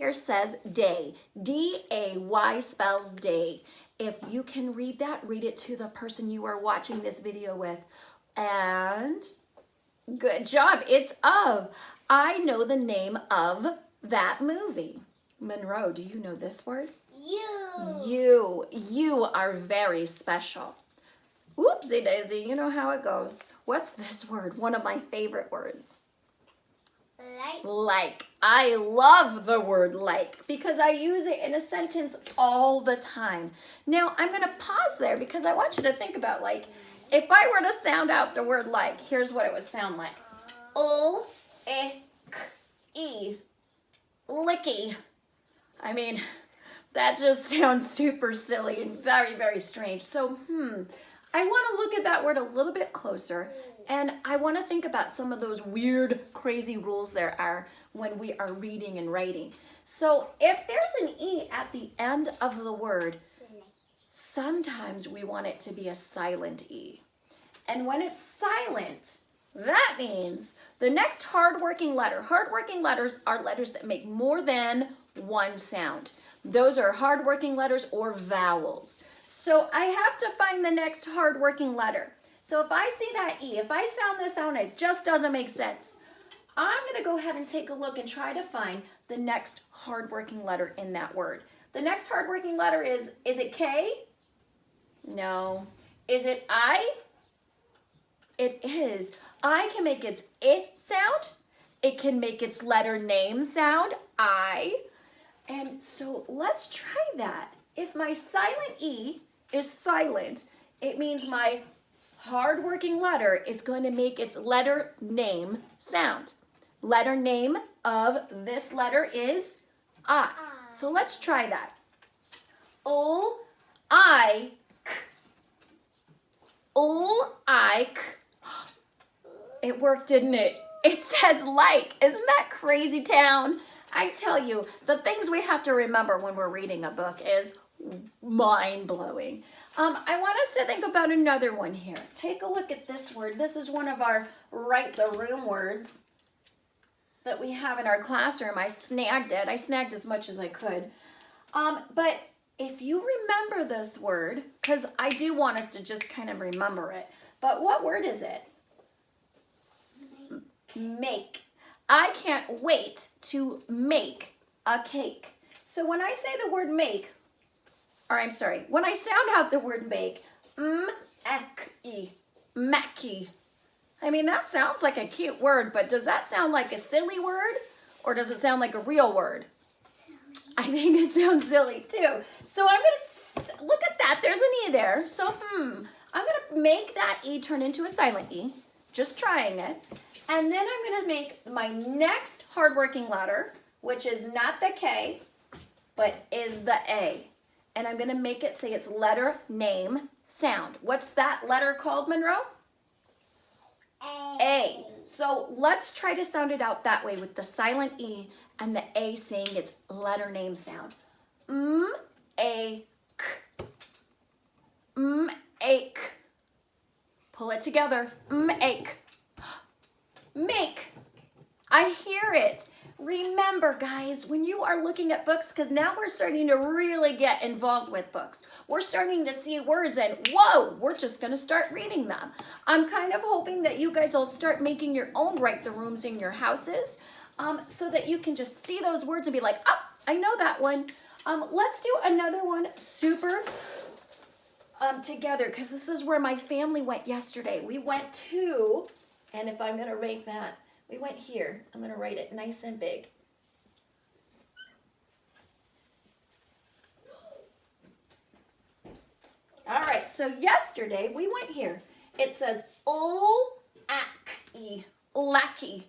here says day. D-A-Y spells day. If you can read that, read it to the person you are watching this video with. And good job, it's of. I know the name of that movie. Monroe, do you know this word? You are very special. Oopsie daisy, you know how it goes. What's this word? One of my favorite words. Like. I love the word like because I use it in a sentence all the time. Now, I'm going to pause there because I want you to think about like, if I were to sound out the word like, here's what it would sound like. L-I-K-E. Licky. I mean, that just sounds super silly and very, very strange. So, I want to look at that word a little bit closer, and I want to think about some of those weird, crazy rules there are when we are reading and writing. So if there's an E at the end of the word, sometimes we want it to be a silent E. And when it's silent, that means the next hard-working letter. Hard-working letters are letters that make more than one sound. Those are hard-working letters or vowels. So I have to find the next hard-working letter. So if I see that E, if I sound this out and it just doesn't make sense, I'm going to go ahead and take a look and try to find the next hard-working letter in that word. The next hard-working letter is it K? No. Is it I? It is. I can make its I sound. It can make its letter name sound, I. And so let's try that. If my silent E is silent, it means my hard-working letter is going to make its letter name sound. Letter name of this letter is I. So let's try that. O-I-K. O-I-K. It worked, didn't it? It says like. Isn't that crazy town? I tell you, the things we have to remember when we're reading a book is mind-blowing. I want us to think about another one here. Take a look at this word. This is one of our write the room words that we have in our classroom. I snagged it. I snagged as much as I could. But if you remember this word, because I do want us to just kind of remember it, but what word is it? Make. I can't wait to make a cake. So when I say the word make, or I'm sorry, when I sound out the word make, m-ek-e, meki. I mean, that sounds like a cute word, but does that sound like a silly word? Or does it sound like a real word? Silly. I think it sounds silly too. So I'm going to, look at that, there's an E there. So, I'm going to make that E turn into a silent E, just trying it. And then I'm going to make my next hard-working letter, which is not the K, but is the A. And I'm going to make it say its letter name sound. What's that letter called, Monroe? A. So let's try to sound it out that way with the silent E and the A saying its letter name sound. M-A-K. M-A-K. Pull it together. M-A-K. Make. I hear it. Remember, guys, when you are looking at books, because now we're starting to really get involved with books. We're starting to see words and, whoa, we're just going to start reading them. I'm kind of hoping that you guys will start making your own write the rooms in your houses so that you can just see those words and be like, oh, I know that one. Let's do another one super together, because this is where my family went yesterday. We went to, and if I'm going to rank that, we went here. I'm going to write it nice and big. All right, so yesterday we went here. It says o-ak-e, lackey.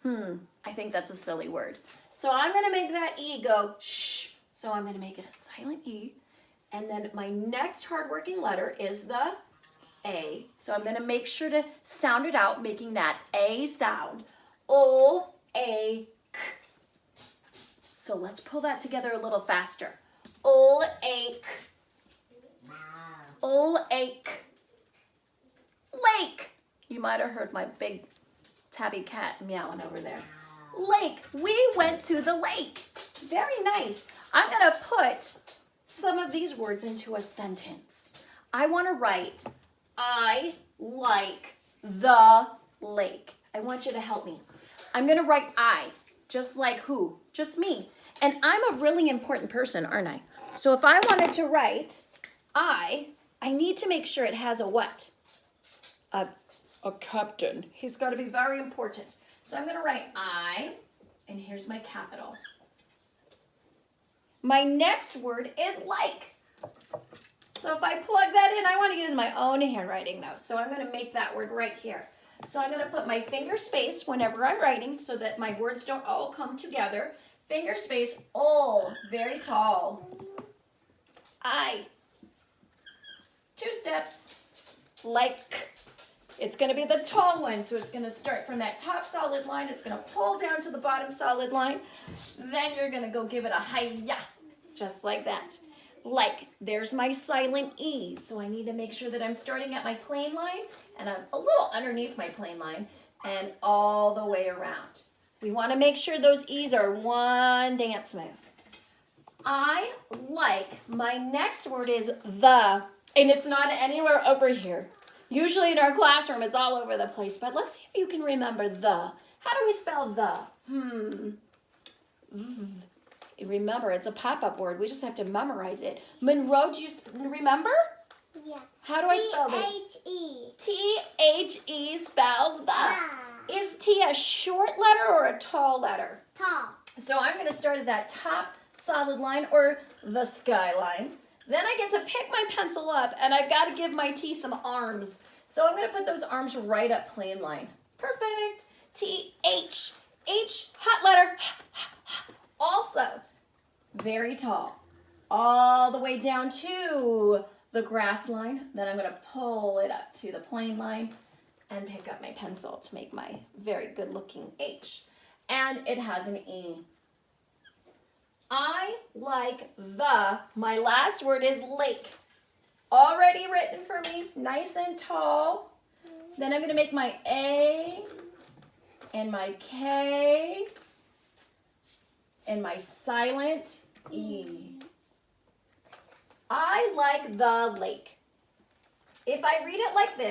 I think that's a silly word. So I'm going to make that E go shh. So I'm going to make it a silent E. And then my next hard-working letter is the A. So I'm going to make sure to sound it out, making that A sound. O-A-K. So let's pull that together a little faster. O-A-K. O-A-K. Lake. You might have heard my big tabby cat meowing over there. Lake. We went to the lake. Very nice. I'm going to put some of these words into a sentence. I want to write, I like the lake. I want you to help me. I'm going to write I, just like who? Just me. And I'm a really important person, aren't I? So if I wanted to write I need to make sure it has a what? A captain. He's got to be very important. So I'm going to write I, and here's my capital. My next word is like. So if I plug that in, I want to use my own handwriting though. So I'm going to make that word right here. So I'm going to put my finger space whenever I'm writing so that my words don't all come together. Finger space, oh, very tall. I. 2 steps. Like. It's going to be the tall one, so it's going to start from that top solid line. It's going to pull down to the bottom solid line. Then you're going to go give it a hi-ya, just like that. Like, there's my silent E, so I need to make sure that I'm starting at my plane line, and I'm a little underneath my plane line, and all the way around. We want to make sure those E's are one dance move. I like, my next word is the, and it's not anywhere over here. Usually in our classroom, it's all over the place, but let's see if you can remember the. How do we spell the? Remember, it's a pop-up word. We just have to memorize it. Monroe, do you remember? Yeah. How do I spell that? T-H-E. T-H-E spells the. Is T a short letter or a tall letter? Tall. So I'm going to start at that top solid line or the skyline. Then I get to pick my pencil up, and I've got to give my T some arms. So I'm going to put those arms right up plane line. Perfect. T-H. H, hot letter. Also, very tall. All the way down to the grass line. Then I'm going to pull it up to the plane line and pick up my pencil to make my very good-looking H. And it has an E. I like the, my last word is lake. Already written for me, nice and tall. Then I'm going to make my A and my K and my silent E. I like the lake. If I read it like this,